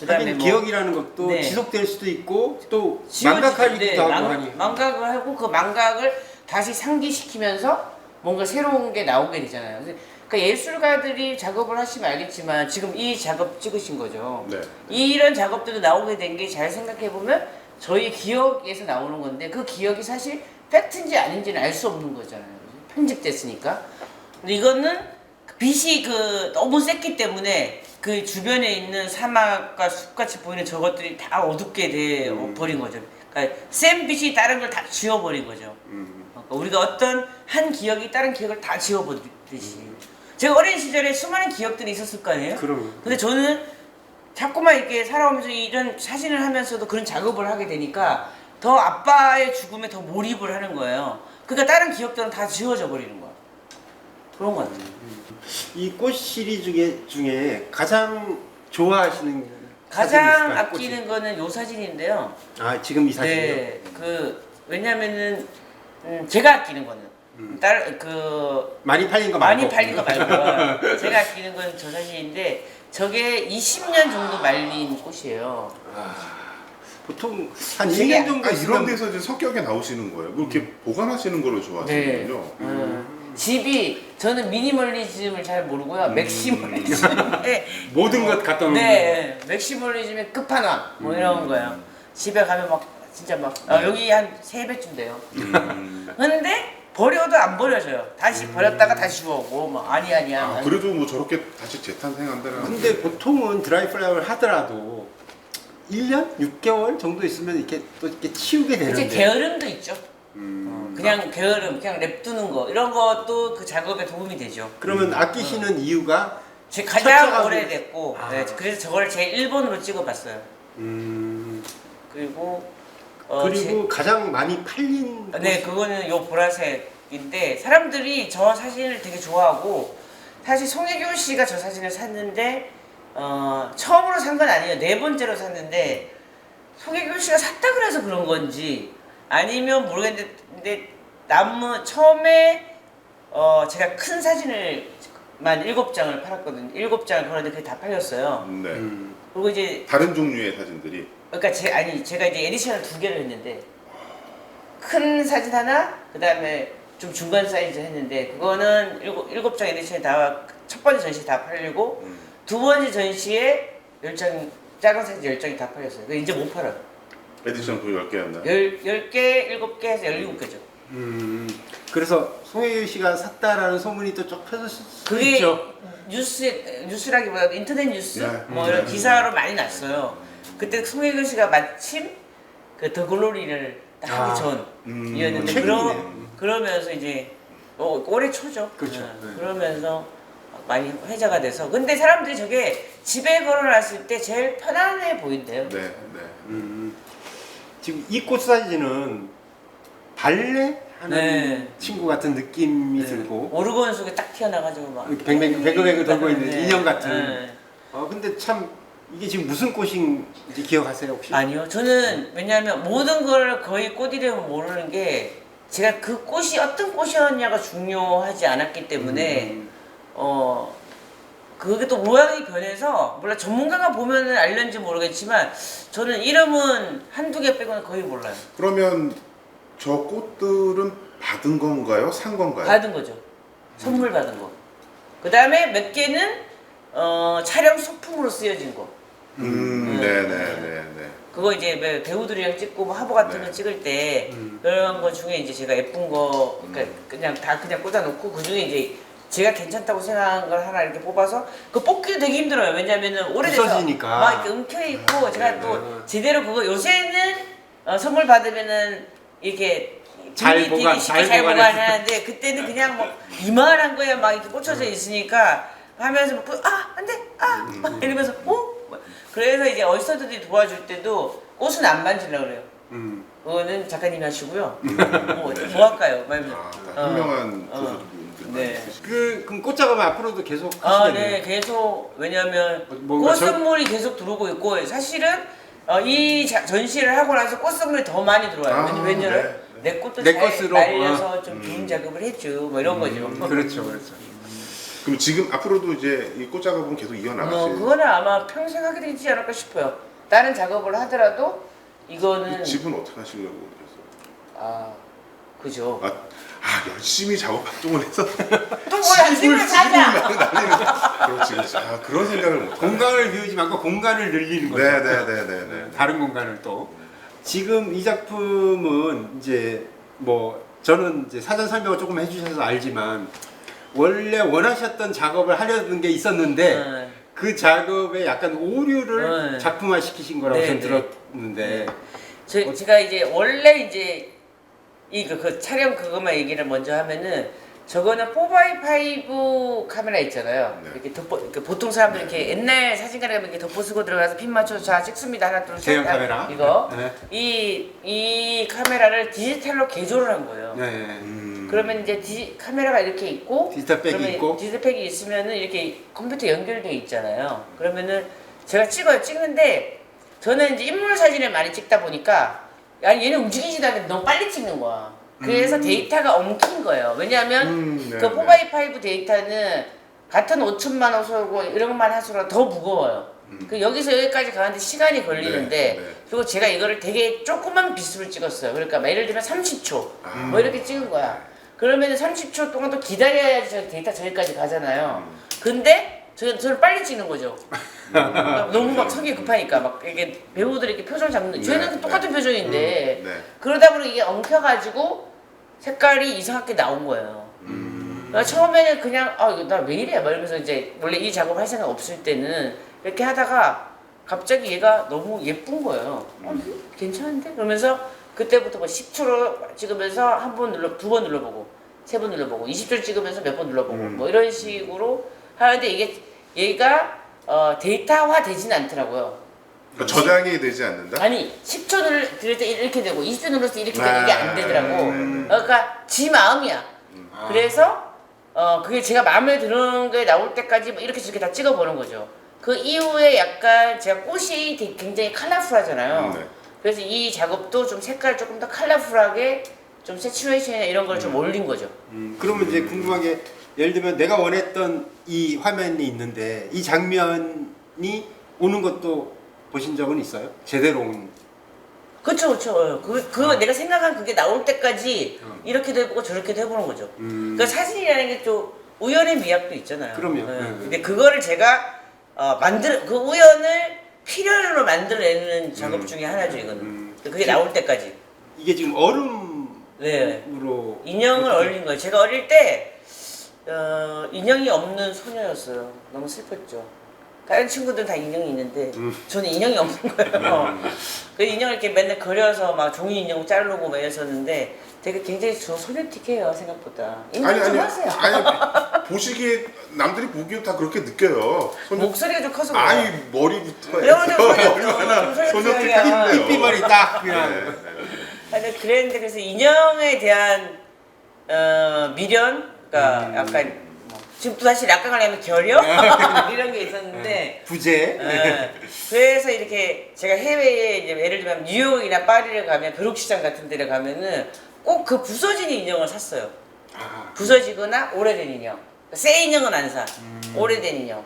그다음에 하긴 뭐 기억이라는 것도 네. 지속될 수도 있고 또 지워지죠. 망각하기도 네, 하고 하니 망각을 하고 그 망각을 다시 상기시키면서 뭔가 새로운 게 나오게 되잖아요. 그러니까 예술가들이 작업을 하시면 알겠지만 지금 이 작업 찍으신 거죠. 네. 이런 작업들도 나오게 된 게 잘 생각해 보면 저희 기억에서 나오는 건데 그 기억이 사실 팩트인지 아닌지는 알 수 없는 거잖아요. 편집됐으니까. 근데 이거는 빛이 그 너무 셌기 때문에 그 주변에 있는 사막과 숲같이 보이는 저것들이 다 어둡게 돼 버린 거죠. 그러니까 센 빛이 다른 걸 다 지워버린 거죠. 그러니까 우리가 어떤 한 기억이 다른 기억을 다 지워버리듯이. 제가 어린 시절에 수많은 기억들이 있었을 거 아니에요? 그럼 근데 저는 자꾸만 이렇게 살아오면서 이런 사진을 하면서도 그런 작업을 하게 되니까 더 아빠의 죽음에 더 몰입을 하는 거예요. 그러니까 다른 기억들은 다 지워져 버리는 거야. 그런 것 같아요. 이 꽃 시리즈 중에 가장 좋아하시는 가장 사진이 있을까요? 아끼는 거는 요 사진인데요. 꽃이. 아 지금 이 사진이요? 네, 왜냐면은 제가 아끼는 거는 많이 팔린 거 말고 많이 팔린 거 말고 제가 아끼는 건 저 사진인데 저게 20년 정도 말린 꽃이에요. 보통 한 되게 2년 정도 아, 이런 있으면 데서 이제 성격에 나오시는 거예요. 그렇게 보관하시는 거를 좋아하시는군요. 집이 저는 미니멀리즘을 잘 모르고요. 맥시멀리즘에 모든 것 갖다 놓는 네, 맥시멀리즘의 끝판왕 뭐 이런 거예요. 집에 가면 막 진짜 막 여기 한 3배쯤 돼요. 근데 버려도 안 버려져요. 다시 버렸다가 다시 주워오고 막 아니야. 아, 그래도 뭐 저렇게 다시 재탄생한다는. 근데 보통은 드라이 플라워를 하더라도 1년? 6개월 정도 있으면 이렇게 또 이렇게 치우게 이제 되는데 게으름도 있죠. 그냥 게으름, 그냥 랩두는 거 이런 것도 그 작업에 도움이 되죠. 그러면 아끼시는 이유가 제 가장 철저하게- 오래됐고 아. 네, 그래서 저걸 제 1번으로 찍어봤어요. 그리고 그리고 가장 많이 팔린 네, 그거는 요 보라색인데 사람들이 저 사진을 되게 좋아하고 사실 송혜교 씨가 저 사진을 샀는데 처음으로 산 건 아니에요. 4번째로 샀는데 송혜교 씨가 샀다 그래서 그런 건지 아니면 모르겠는데 처음에 제가 큰 사진을 만 7장을 팔았거든요. 7장을 걸었는데 그게 다 팔렸어요. 네. 그리고 이제 다른 종류의 사진들이. 그러니까 제가 이제 에디션을 2개를 했는데 큰 사진 하나, 그 다음에 좀 중간 사이즈 했는데 그거는 7장 에디션이 첫 번째 전시에 다 팔리고 두 번째 전시에 10장 작은 사이즈 10장이 다 팔렸어요. 이제 못 팔아요. 에디션 그 10개였나요? 10개, 7개 해서 17개죠. 그래서 송혜교 씨가 샀다라는 소문이 또 쭉 펴졌을 수 그게 있죠. 뉴스라기보다 인터넷 뉴스 네. 뭐 이런 기사로 많이 났어요. 그때 송혜교 씨가 마침 그 더 글로리를 딱 하기 전이었는데 최근이네. 그러면서 이제 올해 초죠. 그렇죠. 네. 네. 그러면서 많이 회자가 돼서 근데 사람들이 저게 집에 걸어놨을 때 제일 편안해 보인대요. 네, 네. 지금 이 꽃 사진은 발레 하는 네. 친구 같은 느낌이 네. 들고 오르곤 속에 딱 튀어나가지고 막 이렇게 뱅뱅 돌고 있는 네. 인형 같은. 네. 근데 참 이게 지금 무슨 꽃인지 기억하세요 혹시? 아니요. 저는 왜냐하면 모든 걸 거의 꽃 이름을 모르는 게 제가 그 꽃이 어떤 꽃이었냐가 중요하지 않았기 때문에 그게 또 모양이 변해서 몰라 전문가가 보면은 알는지 모르겠지만 저는 이름은 한두 개 빼고는 거의 몰라요. 그러면 저 꽃들은 받은 건가요? 산 건가요? 받은 거죠. 선물 받은 거. 그 다음에 몇 개는 촬영 소품으로 쓰여진 거. 네네네. 그거 이제 배우들이랑 찍고 뭐 화보 같은 거 네. 찍을 때 그런 거 중에 이제 제가 예쁜 거 그러니까 그냥 다 그냥 꽂아놓고 그 중에 이제 제가 괜찮다고 생각한 걸 하나 이렇게 뽑아서 그 뽑기도 되게 힘들어요. 왜냐면은 오래돼서 부서지니까. 막 이렇게 엉켜 있고 제가 또 제대로 그거 요새는 선물 받으면은 이렇게 잘 되게 보관, 쉽게 잘 잘 보관해. 보관하는데 그때는 그냥 뭐 이만한 거에 막 이렇게 꽂혀져 있으니까 하면서 안돼 막 이러면서 그래서 이제 어시스턴트들이 도와줄 때도 꽃은 안 만지려고 그래요. 그거는 작가님이 하시고요. 뭐 할까요? 다 현명한 어. 교수분들 네. 많이 계시고. 그럼 꽃작업은 앞으로도 계속 아, 하시겠네요. 네, 계속 왜냐하면 뭔가 꽃 선물이 계속 들어오고 있고 사실은 이 전시를 하고 나서 꽃 선물이 더 많이 들어와요. 왜냐면 네. 내 꽃도 내 잘 것으로, 말려서 좀 좋은 작업을 해줘, 뭐 이런 거죠. 그렇죠. 그럼 지금 앞으로도 이제 이 꽃작업은 계속 이어나가실 그거는 아마 평생 하게 되지 않을까 싶어요. 다른 작업을 하더라도 이거는 집은 어떻게 하시려고 그러셨어요? 아 그죠. 열심히 작업 활동을 해서 또 뭐야 집을 사자. 그렇지. 그런 생각을 못 하네. 공간을 비우지 말고 공간을 늘리는 거죠. 네네네네. 다른 공간을 또. 지금 이 작품은 이제 뭐 저는 이제 사전 설명을 조금 해주셔서 알지만 원래 원하셨던 작업을 하려는 게 있었는데 그 작업에 약간 오류를 작품화 시키신 거라고 저는 들었는데 제가 이제 원래 이제 그 촬영 그것만 얘기를 먼저 하면은 저거는 4x5 카메라 있잖아요. 네. 이렇게 보통 사람들 이렇게 옛날 사진관에 가면 이렇게 덮어 쓰고 들어가서 핀 맞춰서 자 찍습니다. 하나 둘 셋. 대형 카메라. 이거 네. 이 카메라를 디지털로 개조를 한 거예요. 네. 그러면 이제 카메라가 이렇게 있고 디지털 백이 그러면 있고 디지털 백이 있으면은 이렇게 컴퓨터 연결돼 있잖아요. 그러면은 제가 찍는데 저는 이제 인물 사진을 많이 찍다 보니까 아니 얘는 움직이지도 않는데 너무 빨리 찍는 거야. 그래서 데이터가 엉킨 거예요. 왜냐하면 네, 그 4x5 데이터는 같은 5천만 호수고 이런 것만 할수록 더 무거워요. 그 여기서 여기까지 가는데 시간이 걸리는데 네. 그리고 제가 이거를 되게 조그만 비수를 찍었어요. 그러니까 막 예를 들면 30초 뭐 이렇게 찍은 거야. 그러면 30초 동안 또 기다려야지 저 데이터 저기까지 가잖아요. 근데 저는 빨리 찍는 거죠. 너무 막 성격이 급하니까 막 이게 배우들이 이렇게 표정 잡는 쟤는 똑같은 표정인데 그러다 보니 이게 엉켜가지고 색깔이 이상하게 나온 거예요. 그러니까 처음에는 그냥 이거 나 왜 이래 막 이러면서 이제 원래 이 작업 할 생각 없을 때는 이렇게 하다가 갑자기 얘가 너무 예쁜 거예요. 괜찮은데? 그러면서 그때부터 뭐 10초로 찍으면서 한 번 두 번 눌러보고 세 번 눌러보고 20초를 찍으면서 몇 번 눌러보고 뭐 이런 식으로 하는데 이게 얘가 데이터화 되진 않더라고요. 그러니까 저장이 되지 않는다? 아니 10초 누를 때 이렇게 되고 20초 눌렀을 때 이렇게 되고 이게 안 되더라고. 그러니까 지 마음이야. 그래서 그게 제가 마음에 드는 게 나올 때까지 뭐 이렇게 저렇게 다 찍어보는 거죠. 그 이후에 약간 제가 꽃이 되게 굉장히 컬러풀하잖아요. 그래서 이 작업도 좀 색깔 조금 더 컬러풀하게 좀 세츄레이션이나 이런 걸 좀 올린 거죠. 그러면 이제 궁금한 게 예를 들면 내가 원했던 이 화면이 있는데 이 장면이 오는 것도 보신 적은 있어요? 제대로 온. 그쵸. 그거 내가 생각한 그게 나올 때까지 이렇게도 해보고 저렇게도 해보는 거죠. 그러니까 사진이라는 게 좀 우연의 미학도 있잖아요. 그럼요. 근데 그거를 제가 그 우연을 필연으로 만들어내는 작업 중에 하나죠, 이거는. 그게 나올 때까지. 이게 지금 얼음으로. 인형을 얼린 거예요. 제가 어릴 때 인형이 없는 소녀였어요. 너무 슬펐죠. 다른 친구들은 다 인형이 있는데 저는 인형이 없는 거예요. 그 인형을 이렇게 맨날 그려서 막 종이 인형 자르고 막 이랬었는데 되게 굉장히 소녀틱해요 생각보다. 인정 좀 하세요. 아니 보시기에 남들이 보기에 다 그렇게 느껴요. 목소리가 좀 커서 그래요. 아니 머리부터 얼마나 소녀틱한데요. 삐삐머리 딱 그냥. 아니 그랬는데 그래서 인형에 대한 미련, 그러니까 약간 지금 또 다시 약간하려면 결여 이런 게 있었는데 부재. 그래서 이렇게 제가 해외에 이제 예를 들면 뉴욕이나 파리를 가면 벼룩시장 같은 데를 가면은 꼭 그 부서진 인형을 샀어요. 부서지거나 오래된 인형. 새 인형은 안 사. 오래된 인형.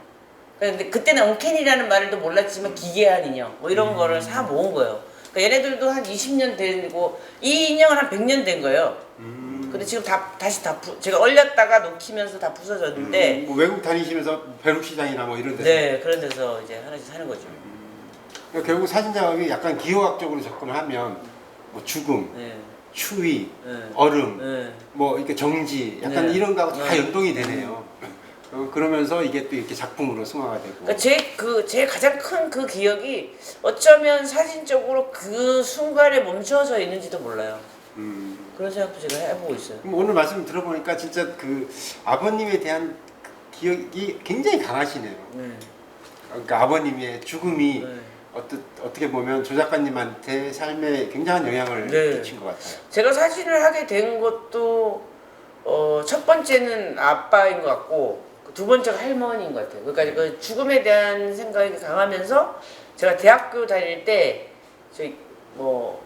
근데 그때는 언캔이라는 말을 또 몰랐지만 기괴한 인형 뭐 이런 거를 사 모은 거예요. 그러니까 얘네들도 한 20년 되고 이 인형은 한 100년 된 거예요. 근데 지금 다시 제가 얼렸다가 녹히면서 다 부서졌는데 뭐 외국 다니시면서 벼룩시장이나 뭐 이런 데서. 네, 그런 데서 이제 하나씩 사는 거죠. 그러니까 결국 사진 작업이 약간 기호학적으로 접근하면 뭐 죽음, 추위, 얼음, 뭐 이렇게 정지, 약간 이런 거하고 다 연동이 되네요. 그러면서 이게 또 이렇게 작품으로 승화가 되고. 그러니까 제 가장 큰 그 기억이 어쩌면 사진적으로 그 순간에 멈춰져 있는지도 몰라요. 그런 생각도 제가 해보고 있어요. 그럼 오늘 말씀 들어보니까 진짜 그 아버님에 대한 기억이 굉장히 강하시네요. 그러니까 아버님의 죽음이 어떻게 보면 조 작가님한테 삶에 굉장한 영향을 네. 끼친 것 같아요. 제가 사진을 하게 된 것도 첫 번째는 아빠인 것 같고 두 번째가 할머니인 것 같아요. 그러니까 그 죽음에 대한 생각이 강하면서 제가 대학교 다닐 때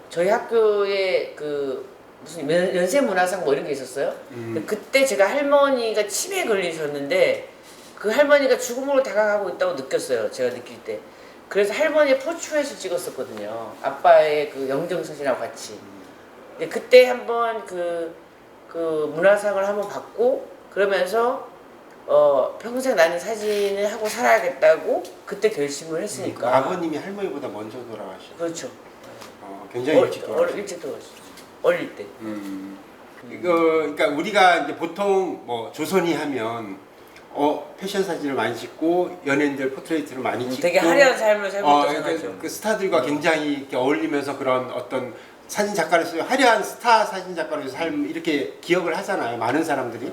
저희 학교에 그 무슨 연세문화상 뭐 이런 게 있었어요. 근데 그때 제가 할머니가 치매에 걸리셨는데 그 할머니가 죽음으로 다가가고 있다고 느꼈어요. 제가 느낄 때. 그래서 할머니의 포트레이트를 찍었었거든요. 아빠의 그 영정사진하고 같이. 근데 그때 한번 그 문화상을 한번 받고 그러면서 평생 나는 사진을 하고 살아야겠다고 그때 결심을 했으니까. 아버님이 할머니보다 먼저 돌아가셨어요. 그렇죠. 굉장히 일찍 돌아가셨어요. 일찍 돌아가셨죠. 어릴 때. 그러니까 우리가 이제 보통 뭐 조선이 하면 패션 사진을 많이 찍고 연예인들 포트레이트를 많이 찍고 되게 화려한 삶을 살고 있다고 생각하죠. 그 스타들과 굉장히 이렇게 어울리면서 그런 어떤 사진 작가로서 화려한 스타 사진 작가로서 삶 이렇게 기억을 하잖아요. 많은 사람들이.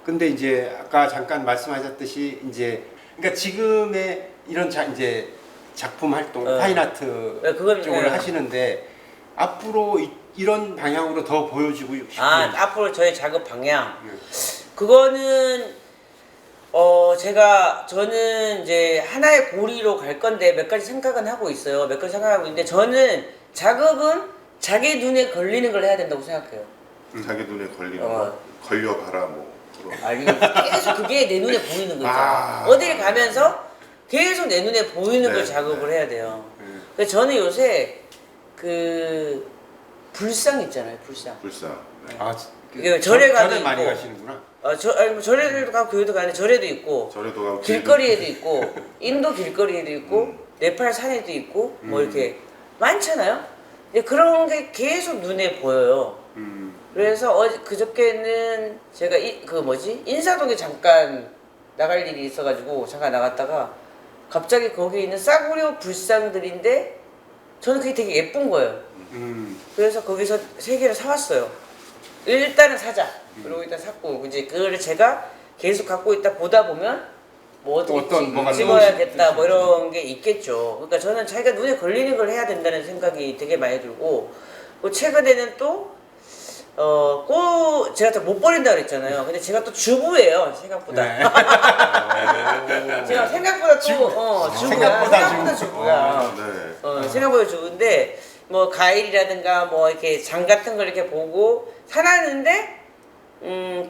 근데 이제 아까 잠깐 말씀하셨듯이 이제 그러니까 지금의 이런 이제 작품 활동, 파인아트 그건, 쪽을 하시는데 앞으로 이런 방향으로 더 보여주고 싶은 앞으로 저의 작업 방향. 그거는 저는 이제 하나의 고리로 갈 건데 몇 가지 생각은 하고 있어요. 몇 가지 생각하고 있는데 저는 작업은 자기 눈에 걸리는 걸 해야 된다고 생각해요. 자기 눈에 걸리는 거 걸려봐라 뭐 그런. 아니 계속 그게 내 눈에 보이는 거죠. 어딜 가면서 계속 내 눈에 보이는 걸 작업을 해야 돼요. 그래서 저는 요새 그 불상 있잖아요. 불상. 네. 절에 가도 절에 많이 있고. 가시는구나. 절에도 가고 교회도 가는데 절에도 있고 절에도 가고 길거리에도 있고 인도 길거리에도 있고 네팔 산에도 있고 뭐 이렇게 많잖아요. 근데 그런 게 계속 눈에 보여요. 그래서 그저께는 제가 인사동에 잠깐 나갈 일이 있어가지고 잠깐 나갔다가 갑자기 거기 있는 싸구려 불상들인데 저는 그게 되게 예쁜 거예요. 그래서 거기서 3개를 사왔어요. 일단은 사자. 그리고 일단 샀고 이제 그거를 제가 계속 갖고 있다 보다 보면 뭐 어떻게 뭐가 찍어야겠다 뭐 이런 게 있겠죠. 그러니까 저는 자기가 눈에 걸리는 걸 해야 된다는 생각이 되게 많이 들고 최근에는 또 제가 또 못 버린다 그랬잖아요. 근데 제가 또 주부예요 생각보다. 네. 제가 생각보다 또 생각보다 주부야. 네. 생각보다 주부인데 뭐 과일이라든가 뭐 이렇게 장 같은 걸 이렇게 보고 사놨는데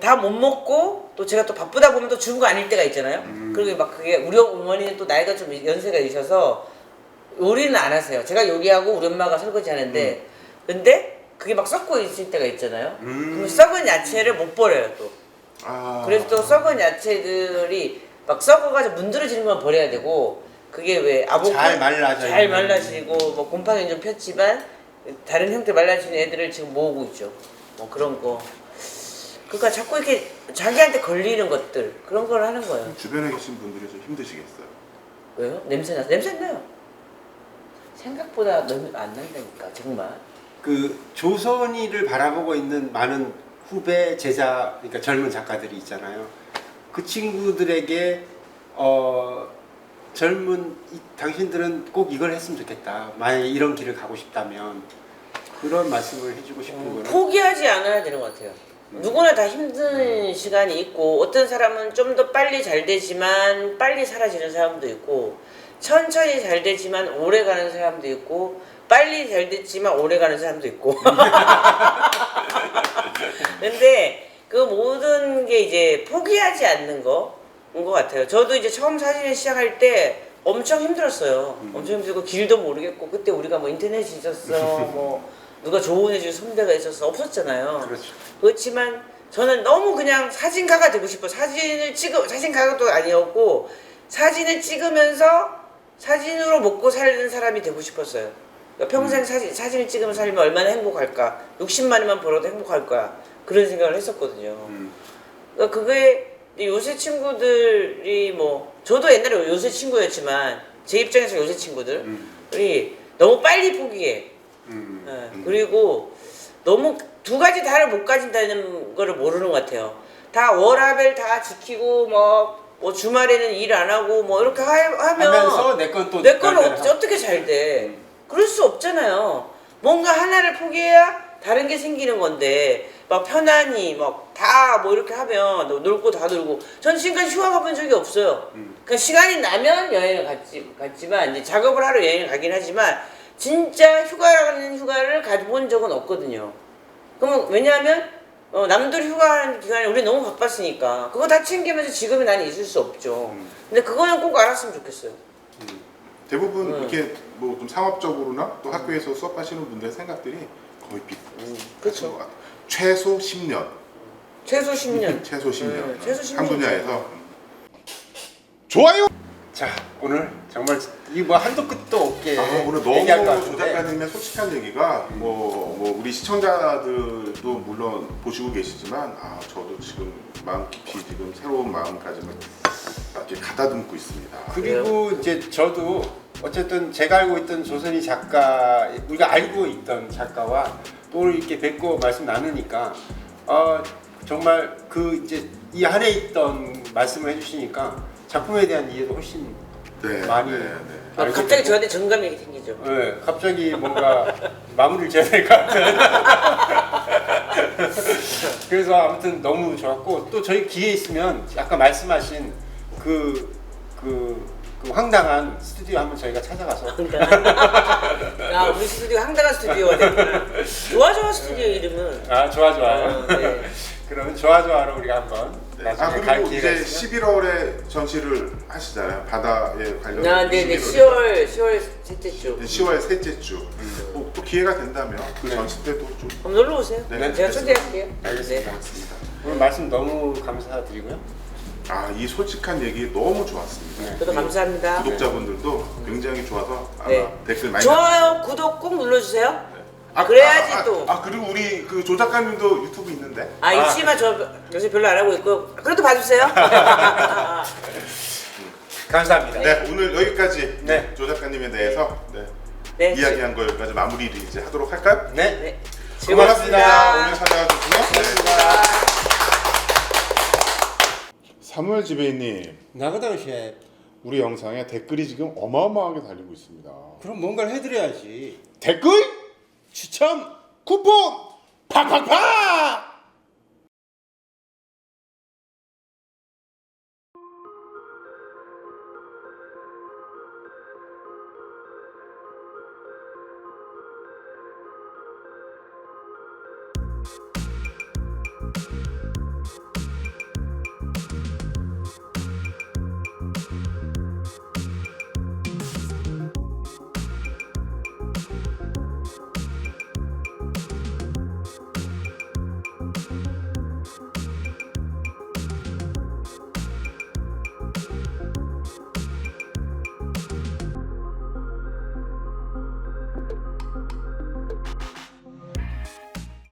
다 못 먹고 또 제가 또 바쁘다 보면 또 주부가 아닐 때가 있잖아요. 그리고 막 그게 우리 어머니는 또 나이가 좀 연세가 있어서 요리는 안 하세요. 제가 요리하고 우리 엄마가 설거지 하는데 근데 그게 막 썩고 있을 때가 있잖아요. 그럼 썩은 야채를 못 버려요 또. 그래서 또 썩은 야채들이 막 썩어가지고 문드러지는 건 버려야 되고 그게 왜 아보카도 잘 말라지고 뭐 곰팡이 좀 폈지만 다른 형태 말라지는 애들을 지금 모으고 있죠. 뭐 그런 거. 그러니까 자꾸 이렇게 자기한테 걸리는 것들 그런 걸 하는 거예요. 주변에 계신 분들이 좀 힘드시겠어요. 왜요? 냄새 나요. 생각보다 너무 안 난다니까 정말. 그 조선이를 바라보고 있는 많은 후배 제자 그러니까 젊은 작가들이 있잖아요. 그 친구들에게 당신들은 꼭 이걸 했으면 좋겠다. 만약에 이런 길을 가고 싶다면 그런 말씀을 해주고 싶은 거는 포기하지 않아야 되는 것 같아요. 누구나 다 힘든 시간이 있고 어떤 사람은 좀 더 빨리 잘 되지만 빨리 사라지는 사람도 있고 천천히 잘 되지만 오래 가는 사람도 있고 빨리 잘 됐지만 오래 가는 사람도 있고 근데 그 모든 게 이제 포기하지 않는 거인 것 같아요. 저도 이제 처음 사진을 시작할 때 엄청 힘들었어요. 엄청 힘들고 길도 모르겠고 그때 우리가 뭐 인터넷이 있었어 뭐 누가 조언해줄 선배가 있었어 없었잖아요. 그렇죠. 그렇지만 저는 너무 그냥 사진가가 되고 싶어. 사진가도 아니었고 사진을 찍으면서 사진으로 먹고 사는 사람이 되고 싶었어요. 그러니까 평생 사진을 찍으면서 살면 얼마나 행복할까. 60만 원만 벌어도 행복할 거야. 그런 생각을 했었거든요. 그러니까 그게 요새 친구들이 뭐 저도 옛날에 요새 친구였지만 제 입장에서 요새 친구들이 너무 빨리 포기해. 그리고 너무 두 가지 다를 못 가진다는 거를 모르는 것 같아요. 다 워라밸 다 지키고 뭐 주말에는 일 안 하고 뭐 이렇게 하면서 내 건 또 내 건 어떻게 잘 돼? 그럴 수 없잖아요. 뭔가 하나를 포기해야 다른 게 생기는 건데 막 편안히 막 다 뭐 이렇게 하면 놀고 다 놀고 전 지금까지 휴가 가본 적이 없어요. 그러니까 시간이 나면 여행을 갔지만 이제 작업을 하러 여행을 가긴 하지만 진짜 휴가라는 휴가를 가본 적은 없거든요. 그러면 왜냐하면 남들 휴가하는 기간에 우리 너무 바빴으니까 그거 다 챙기면서 지금의 나는 있을 수 없죠. 근데 그거는 꼭 알았으면 좋겠어요. 대부분 이렇게 뭐 좀 상업적으로나 또 학교에서 수업하시는 분들의 생각들이 거의 비슷한 그렇죠. 것 같아요. 최소 10년. 최소 10년. 최소 10년. 최소 10년. 한 분야에서. 좋아요. 자, 오늘 정말 이 뭐 한도 끝도 없게 오늘 얘기할 것 너무 조 같은데. 작가님의 솔직한 얘기가 뭐 우리 시청자들도 물론 보시고 계시지만 저도 지금 마음 깊이 지금 새로운 마음가짐을 이렇게 가다듬고 있습니다. 그리고 이제 저도 어쨌든 제가 알고 있던 조선희 작가, 우리가 알고 있던 작가와 또 이렇게 뵙고 말씀 나누니까 정말 그 이제 이 안에 있던 말씀을 해주시니까 작품에 대한 이해도 훨씬 많이 알게 갑자기 되고. 저한테 정감이 생기죠. 네, 갑자기 뭔가 마무리를 지어야 될 것 같은. 그래서 아무튼 너무 좋았고 또 저희 기회 있으면 아까 말씀하신 그 황당한 스튜디오 한번 저희가 찾아가서 야, 우리 스튜디오 황당한 스튜디오가 됐구나. 좋아 스튜디오 이름은. 좋아요. 네. 그러면 좋아로 우리가 한번 나중에 갈 그리고 기회가 이제 있으면 11월에 전시를 하시잖아요. 바다에 관련. 네네 10월 셋째 주. 10월 셋째 주. 또 기회가 된다면 그 네. 전시 때도 좀. 한번 놀러 오세요. 네, 제가 초대할게요. 알겠습니다. 네. 오늘 말씀 너무 감사드리고요. 이 솔직한 얘기 너무 좋았습니다. 네. 저도 감사합니다. 구독자분들도 굉장히 좋아서 아마 네. 댓글 많이. 좋아요, 구독 꼭 눌러주세요. 그래야지 또. 그리고 우리 그 조 작가님도 유튜브 있는데. 있지만 저 요새 별로 안 하고 있고 그래도 봐주세요. 감사합니다. 네, 오늘 여기까지 네. 조 작가님에 대해서 네, 이야기한 거 여기까지 마무리를 이제 하도록 할까요? 네. 네. 고맙습니다. 오늘 즐거웠습니다. 찾아와주셔서. 사무엘 지배인님, 나가당 셰프. 우리 영상에 댓글이 지금 어마어마하게 달리고 있습니다. 그럼 뭔가를 해드려야지. 댓글 추첨 쿠폰 팍팍팍!